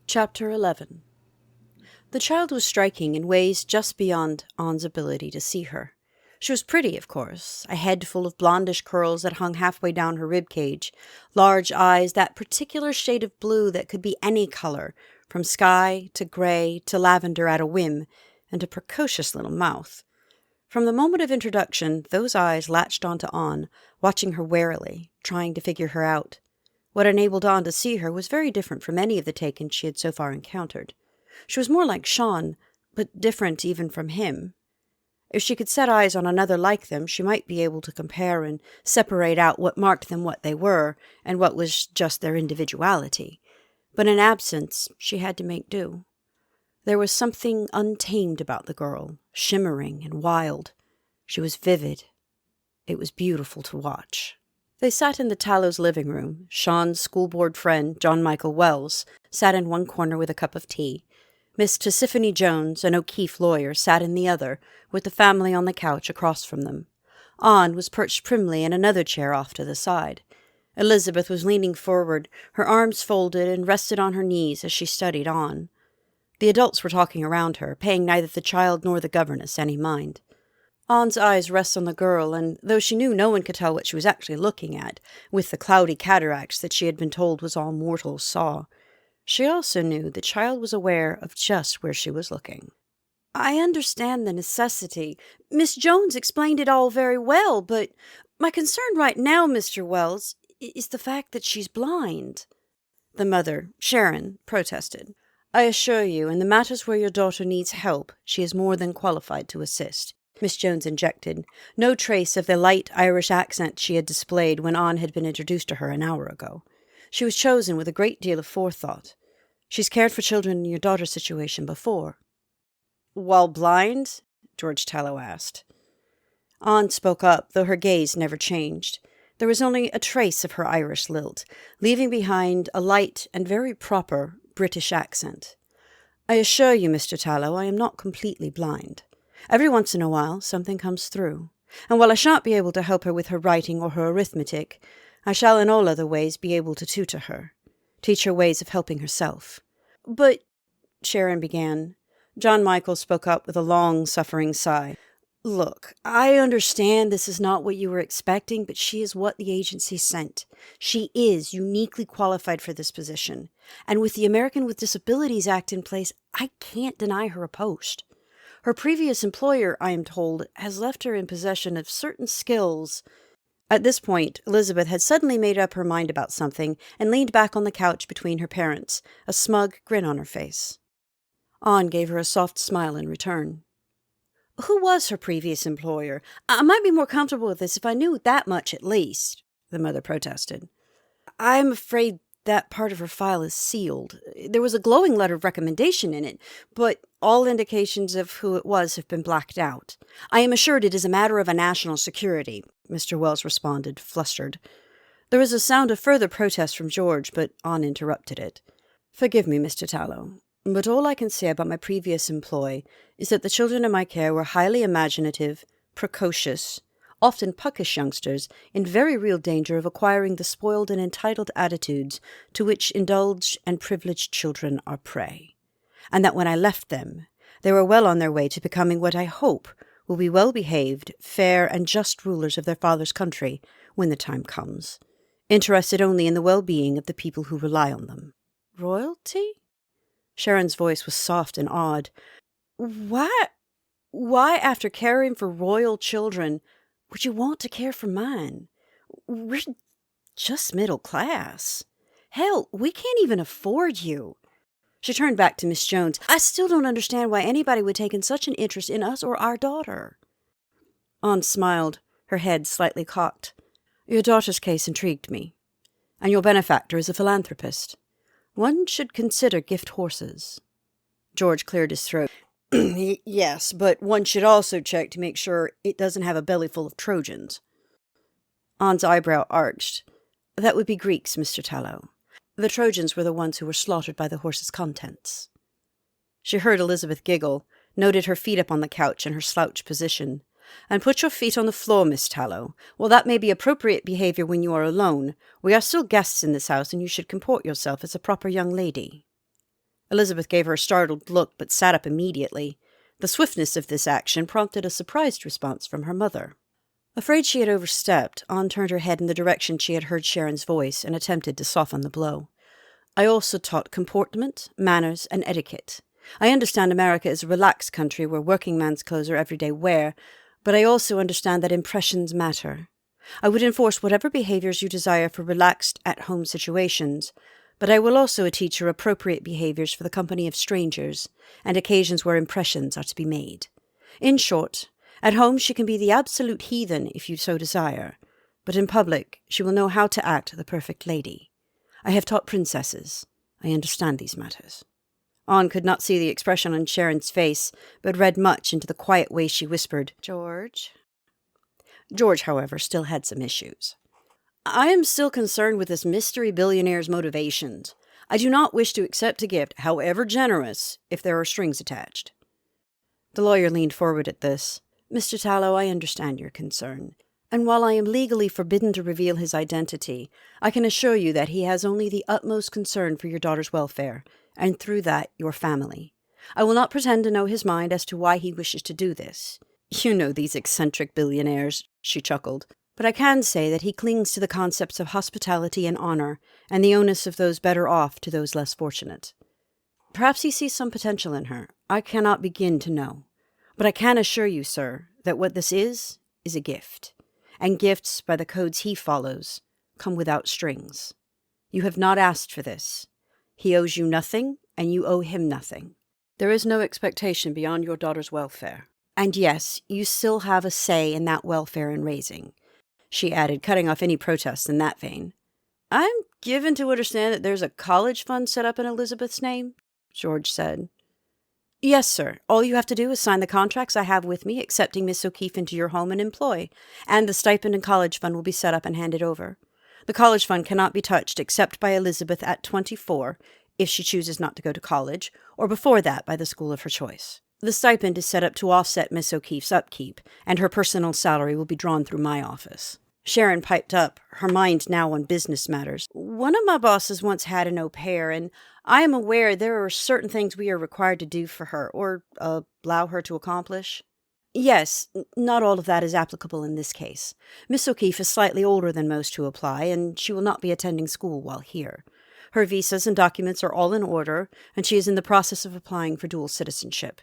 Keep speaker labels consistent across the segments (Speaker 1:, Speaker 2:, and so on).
Speaker 1: Chapter 11. The child was striking in ways just beyond Ann's ability to see her. She was pretty, of course, a head full of blondish curls that hung halfway down her rib cage, large eyes, that particular shade of blue that could be any color, from sky to gray to lavender at a whim, and a precocious little mouth. From the moment of introduction, those eyes latched onto Ann, watching her warily, trying to figure her out. What enabled Ann to see her was very different from any of the Takens she had so far encountered. She was more like Sean, but different even from him. If she could set eyes on another like them, she might be able to compare and separate out what marked them what they were, and what was just their individuality. But in absence, she had to make do. There was something untamed about the girl, shimmering and wild. She was vivid. It was beautiful to watch. They sat in the Tallows' living room. Sean's school-board friend, John Michael Wells, sat in one corner with a cup of tea. Miss Tisiphone Jones, an O'Keefe lawyer, sat in the other, with the family on the couch across from them. Ann was perched primly in another chair off to the side. Elizabeth was leaning forward, her arms folded and rested on her knees as she studied Ann. The adults were talking around her, paying neither the child nor the governess any mind. Ann's eyes rested on the girl, and though she knew no one could tell what she was actually looking at, with the cloudy cataracts that she had been told was all mortals saw, she also knew the child was aware of just where she was looking. "I understand the necessity. Miss Jones explained it all very well, but my concern right now, Mr. Wells, is the fact that she's blind," the mother, Sharon, protested. "I assure you, in the matters where your daughter needs help, she is more than qualified to assist," Miss Jones injected, no trace of the light Irish accent she had displayed when Ann had been introduced to her an hour ago. She was chosen with a great deal of forethought. "She's cared for children in your daughter's situation before." "While blind?" George Tallow asked. Ann spoke up, though her gaze never changed. There was only a trace of her Irish lilt, leaving behind a light and very proper British accent. "I assure you, Mr. Tallow, I am not completely blind. Every once in a while, something comes through. And while I shan't be able to help her with her writing or her arithmetic, I shall in all other ways be able to tutor her, teach her ways of helping herself." "But," Sharon began. John Michael spoke up with a long-suffering sigh. "Look, I understand this is not what you were expecting, but she is what the agency sent. She is uniquely qualified for this position. And with the American with Disabilities Act in place, I can't deny her a post. Her previous employer, I am told, has left her in possession of certain skills." At this point, Elizabeth had suddenly made up her mind about something and leaned back on the couch between her parents, a smug grin on her face. Ann gave her a soft smile in return. "Who was her previous employer? I might be more comfortable with this if I knew that much at least," the mother protested. "I'm afraid that part of her file is sealed. There was a glowing letter of recommendation in it, but all indications of who it was have been blacked out. I am assured it is a matter of a national security," Mr. Wells responded, flustered. There was a sound of further protest from George, but Ann interrupted it. "Forgive me, Mr. Tallow, but all I can say about my previous employ is that the children in my care were highly imaginative, precocious, often puckish youngsters in very real danger of acquiring the spoiled and entitled attitudes to which indulged and privileged children are prey, and that when I left them, they were well on their way to becoming what I hope will be well-behaved, fair, and just rulers of their father's country when the time comes, interested only in the well-being of the people who rely on them." "Royalty?" Sharon's voice was soft and odd. Why, after caring for royal children, would you want to care for mine? We're just middle class. Hell, we can't even afford you." She turned back to Miss Jones. "I still don't understand why anybody would take in such an interest in us or our daughter." Ann smiled, her head slightly cocked. "Your daughter's case intrigued me. And your benefactor is a philanthropist. One should consider gift horses." George cleared his throat. "Yes, but one should also check to make sure it doesn't have a belly full of Trojans." Ann's eyebrow arched. "That would be Greeks, Mr. Tallow. The Trojans were the ones who were slaughtered by the horse's contents." She heard Elizabeth giggle, noted her feet up on the couch in her slouched position. "And put your feet on the floor, Miss Tallow. While that may be appropriate behavior when you are alone, we are still guests in this house, and you should comport yourself as a proper young lady." Elizabeth gave her a startled look, but sat up immediately. The swiftness of this action prompted a surprised response from her mother. Afraid she had overstepped, Anne turned her head in the direction she had heard Sharon's voice and attempted to soften the blow. I also taught comportment, manners, and etiquette. I understand America is a relaxed country where working man's clothes are everyday wear, but I also understand that impressions matter. I would enforce whatever behaviors you desire for relaxed, at-home situations, but I will also teach her appropriate behaviors for the company of strangers and occasions where impressions are to be made. In short, at home she can be the absolute heathen if you so desire, but in public she will know how to act the perfect lady. I have taught princesses. I understand these matters. Anne could not see the expression on Sharon's face, but read much into the quiet way she whispered, "George?" George, however, still had some issues. "I am still concerned with this mystery billionaire's motivations. I do not wish to accept a gift, however generous, if there are strings attached." The lawyer leaned forward at this. "Mr. Tallow, I understand your concern, and while I am legally forbidden to reveal his identity, I can assure you that he has only the utmost concern for your daughter's welfare, and through that, your family. I will not pretend to know his mind as to why he wishes to do this. You know these eccentric billionaires," she chuckled. "But I can say that he clings to the concepts of hospitality and honor, and the onus of those better off to those less fortunate. Perhaps he sees some potential in her. I cannot begin to know. But I can assure you, sir, that what this is a gift. And gifts, by the codes he follows, come without strings. You have not asked for this. He owes you nothing, and you owe him nothing. There is no expectation beyond your daughter's welfare. And yes, you still have a say in that welfare and raising," she added, cutting off any protest in that vein. "I'm given to understand that there's a college fund set up in Elizabeth's name," George said. "Yes, sir. All you have to do is sign the contracts I have with me, accepting Miss O'Keefe into your home and employ, and the stipend and college fund will be set up and handed over. The college fund cannot be touched except by Elizabeth at 24, if she chooses not to go to college, or before that by the school of her choice. The stipend is set up to offset Miss O'Keefe's upkeep, and her personal salary will be drawn through my office." Sharon piped up, her mind now on business matters. "One of my bosses once had an au pair, and I am aware there are certain things we are required to do for her, or allow her to accomplish." "Yes, not all of that is applicable in this case. Miss O'Keefe is slightly older than most who apply, and she will not be attending school while here. Her visas and documents are all in order, and she is in the process of applying for dual citizenship.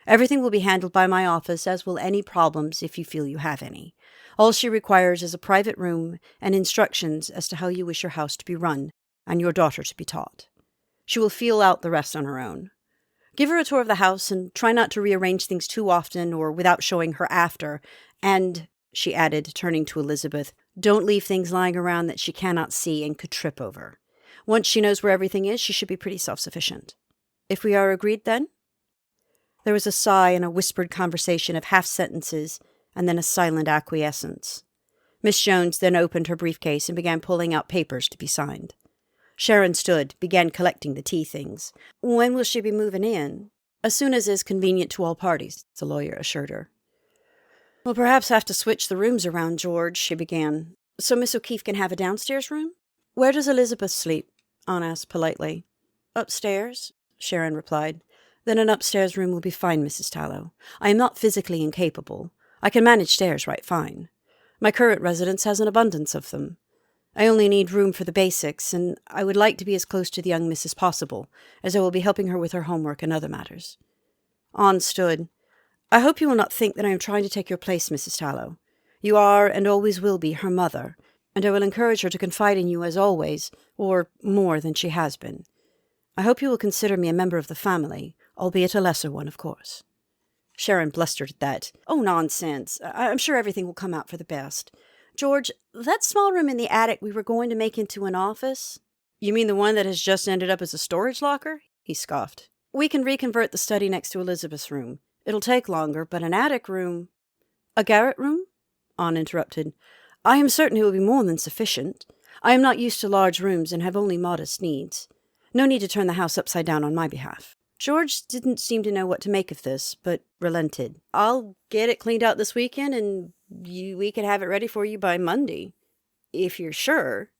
Speaker 1: Everything will be handled by my office, as will any problems if you feel you have any. All she requires is a private room and instructions as to how you wish your house to be run, and your daughter to be taught. She will feel out the rest on her own. Give her a tour of the house, and try not to rearrange things too often or without showing her after. And," she added, turning to Elizabeth, "don't leave things lying around that she cannot see and could trip over. Once she knows where everything is, she should be pretty self-sufficient. If we are agreed, then?" There was a sigh and a whispered conversation of half-sentences, and then a silent acquiescence. Miss Jones then opened her briefcase and began pulling out papers to be signed. Sharon stood, began collecting the tea things. "When will she be moving in?" "As soon as is convenient to all parties," the lawyer assured her. "We'll perhaps have to switch the rooms around, George," she began. "So Miss O'Keefe can have a downstairs room?" "Where does Elizabeth sleep?" Anne asked politely. "Upstairs," Sharon replied. "Then an upstairs room will be fine, Mrs. Tallow. I am not physically incapable. I can manage stairs right fine. My current residence has an abundance of them. I only need room for the basics, and I would like to be as close to the young miss as possible, as I will be helping her with her homework and other matters." Anne stood. "I hope you will not think that I am trying to take your place, Mrs. Tallow. You are, and always will be, her mother, and I will encourage her to confide in you as always, or more than she has been. I hope you will consider me a member of the family, albeit a lesser one, of course." Sharon blustered at that. "Oh, nonsense. I'm sure everything will come out for the best. George, that small room in the attic we were going to make into an office—" "You mean the one that has just ended up as a storage locker?" he scoffed. "We can reconvert the study next to Elizabeth's room. It'll take longer, but an attic room—" "A garret room?" Anne interrupted. "I am certain it will be more than sufficient. I am not used to large rooms and have only modest needs. No need to turn the house upside down on my behalf." George didn't seem to know what to make of this, but relented. "I'll get it cleaned out this weekend, and we can have it ready for you by Monday. If you're sure."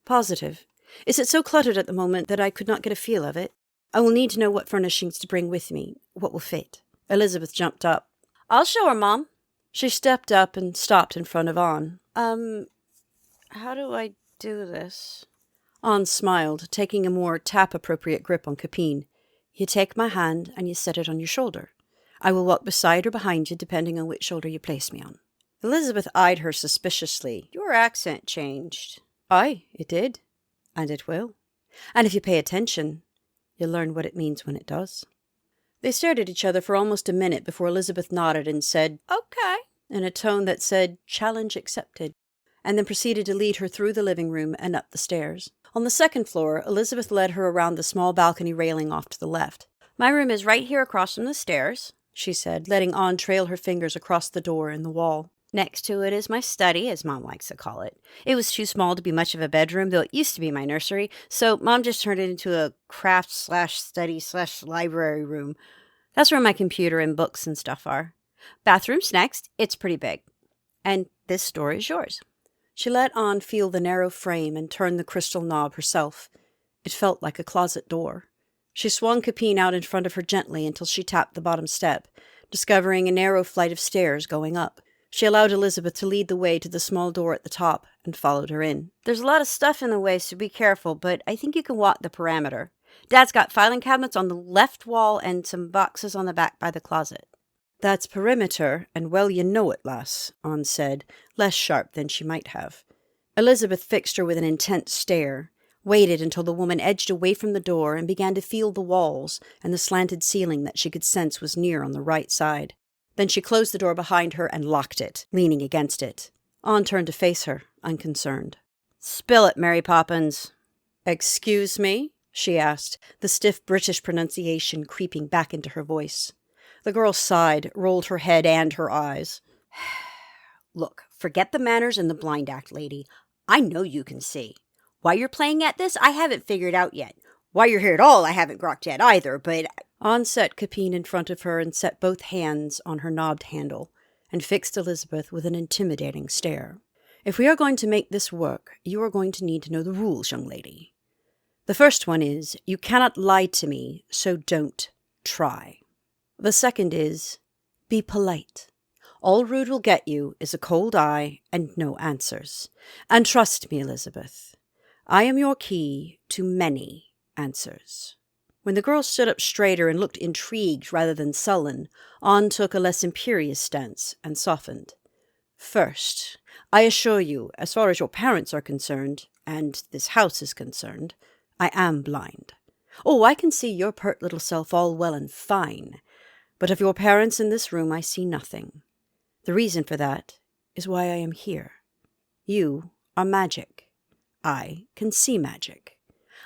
Speaker 1: "Positive. Is it so cluttered at the moment that I could not get a feel of it?" I will need to know what furnishings to bring with me, what will fit. Elizabeth jumped up. I'll show her, Mom. She stepped up and stopped in front of Anne. How do I do this? Anne smiled, taking a more tap-appropriate grip on Capine. You take my hand and you set it on your shoulder. I will walk beside or behind you, depending on which shoulder you place me on. Elizabeth eyed her suspiciously. Your accent changed. Aye, it did. And it will. And if you pay attention, you'll learn what it means when it does. They stared at each other for almost a minute before Elizabeth nodded and said, Okay, in a tone that said, challenge accepted, and then proceeded to lead her through the living room and up the stairs. On the second floor, Elizabeth led her around the small balcony railing off to the left. My room is right here across from the stairs, she said, letting Anne trail her fingers across the door in the wall. Next to it is my study, as Mom likes to call it. It was too small to be much of a bedroom, though it used to be my nursery, so Mom just turned it into a craft/study/library room. That's where my computer and books and stuff are. Bathroom's next. It's pretty big. And this door is yours. She let Anne feel the narrow frame and turn the crystal knob herself. It felt like a closet door. She swung Capine out in front of her gently until she tapped the bottom step, discovering a narrow flight of stairs going up. She allowed Elizabeth to lead the way to the small door at the top and followed her in. There's a lot of stuff in the way, so be careful, but I think you can walk the perimeter. Dad's got filing cabinets on the left wall and some boxes on the back by the closet. That's perimeter, and well you know it, lass, Anne said, less sharp than she might have. Elizabeth fixed her with an intense stare, waited until the woman edged away from the door and began to feel the walls and the slanted ceiling that she could sense was near on the right side. Then she closed the door behind her and locked it, leaning against it. Anne turned to face her, unconcerned. Spill it, Mary Poppins. Excuse me? She asked, the stiff British pronunciation creeping back into her voice. The girl sighed, rolled her head and her eyes. Look, forget the manners and the blind act, lady. I know you can see. Why you're playing at this, I haven't figured out yet. Why you're here at all, I haven't grokked yet either, but... Anne set Capine in front of her and set both hands on her knobbed handle, and fixed Elizabeth with an intimidating stare. If we are going to make this work, you are going to need to know the rules, young lady. The first one is, you cannot lie to me, so don't try. The second is, be polite. All Rude will get you is a cold eye and no answers. And trust me, Elizabeth, I am your key to many answers. When the girl stood up straighter and looked intrigued rather than sullen, Anne took a less imperious stance and softened. First, I assure you, as far as your parents are concerned, and this house is concerned, I am blind. Oh, I can see your pert little self all well and fine, but of your parents in this room I see nothing. The reason for that is why I am here. You are magic. I can see magic.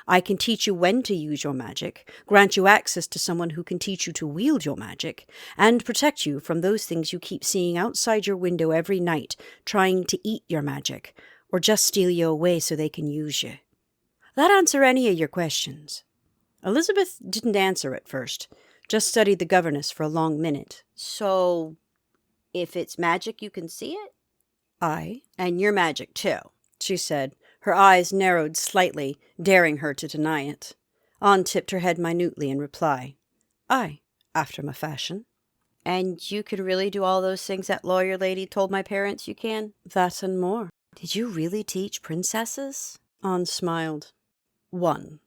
Speaker 1: I can teach you when to use your magic, grant you access to someone who can teach you to wield your magic, and protect you from those things you keep seeing outside your window every night, trying to eat your magic, or just steal you away so they can use you. That answer any of your questions? Elizabeth didn't answer at first, just studied the governess for a long minute. So, if it's magic, you can see it? Aye, and you're magic too, she said, her eyes narrowed slightly, daring her to deny it. Anne tipped her head minutely in reply. Aye, after my fashion. And you could really do all those things that lawyer lady told my parents you can? That and more. Did you really teach princesses? Anne smiled. One.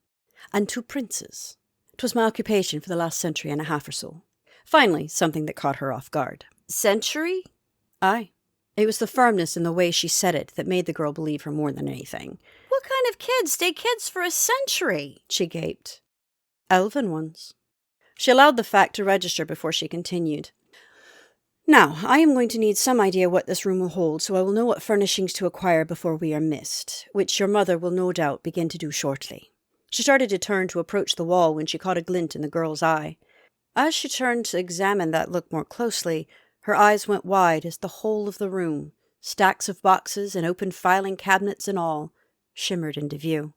Speaker 1: And two princes. 'Twas my occupation for the last century and a half or so. Finally, something that caught her off guard. Century? Aye. It was the firmness in the way she said it that made the girl believe her more than anything. What kind of kids stay kids for a century? She gaped. Elven ones. She allowed the fact to register before she continued. Now, I am going to need some idea what this room will hold, so I will know what furnishings to acquire before we are missed, which your mother will no doubt begin to do shortly. She started to turn to approach the wall when she caught a glint in the girl's eye. As she turned to examine that look more closely, her eyes went wide as the whole of the room, stacks of boxes and open filing cabinets and all, shimmered into view.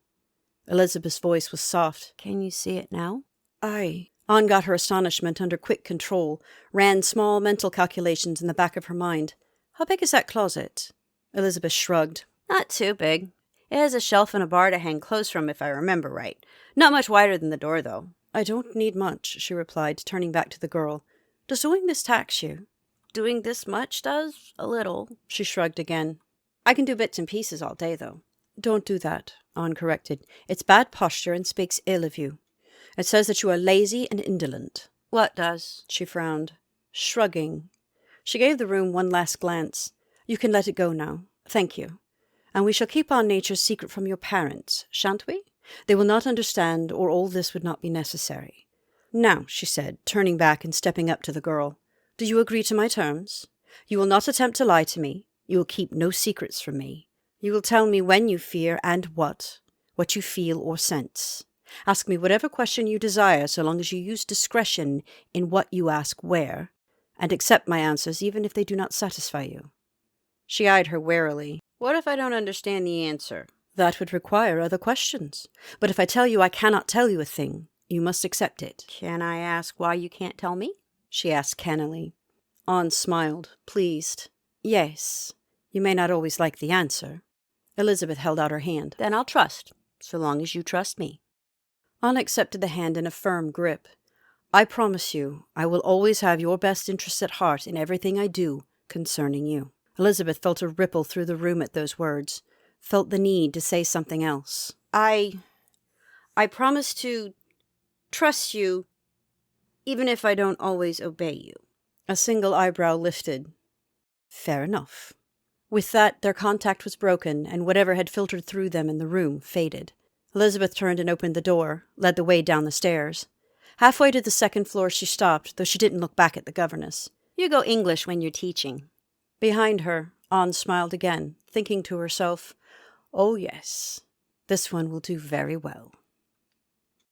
Speaker 1: Elizabeth's voice was soft. Can you see it now? Aye. Anne got her astonishment under quick control, ran small mental calculations in the back of her mind. How big is that closet? Elizabeth shrugged. Not too big. It has a shelf and a bar to hang clothes from, if I remember right. Not much wider than the door, though. I don't need much, she replied, turning back to the girl. Does doing this tax you? Doing this much does? A little, she shrugged again. I can do bits and pieces all day, though. Don't do that, Anne corrected. It's bad posture and speaks ill of you. It says that you are lazy and indolent. What does? She frowned, shrugging. She gave the room one last glance. You can let it go now. Thank you. And we shall keep our nature's secret from your parents, shan't we? They will not understand, or all this would not be necessary. Now, she said, turning back and stepping up to the girl, do you agree to my terms? You will not attempt to lie to me. You will keep no secrets from me. You will tell me when you fear and what you feel or sense. Ask me whatever question you desire, so long as you use discretion in what you ask where, and accept my answers even if they do not satisfy you. She eyed her warily. What if I don't understand the answer? That would require other questions. But if I tell you I cannot tell you a thing, you must accept it. Can I ask why you can't tell me? She asked cannily. Anne smiled, pleased. Yes. You may not always like the answer. Elizabeth held out her hand. Then I'll trust, so long as you trust me. Anne accepted the hand in a firm grip. I promise you, I will always have your best interests at heart in everything I do concerning you. Elizabeth felt a ripple through the room at those words, felt the need to say something else. I promise to trust you, even if I don't always obey you. A single eyebrow lifted. Fair enough. With that, their contact was broken, and whatever had filtered through them in the room faded. Elizabeth turned and opened the door, led the way down the stairs. Halfway to the second floor she stopped, though she didn't look back at the governess. You go English when you're teaching. Behind her, Anne smiled again, thinking to herself, oh yes, this one will do very well.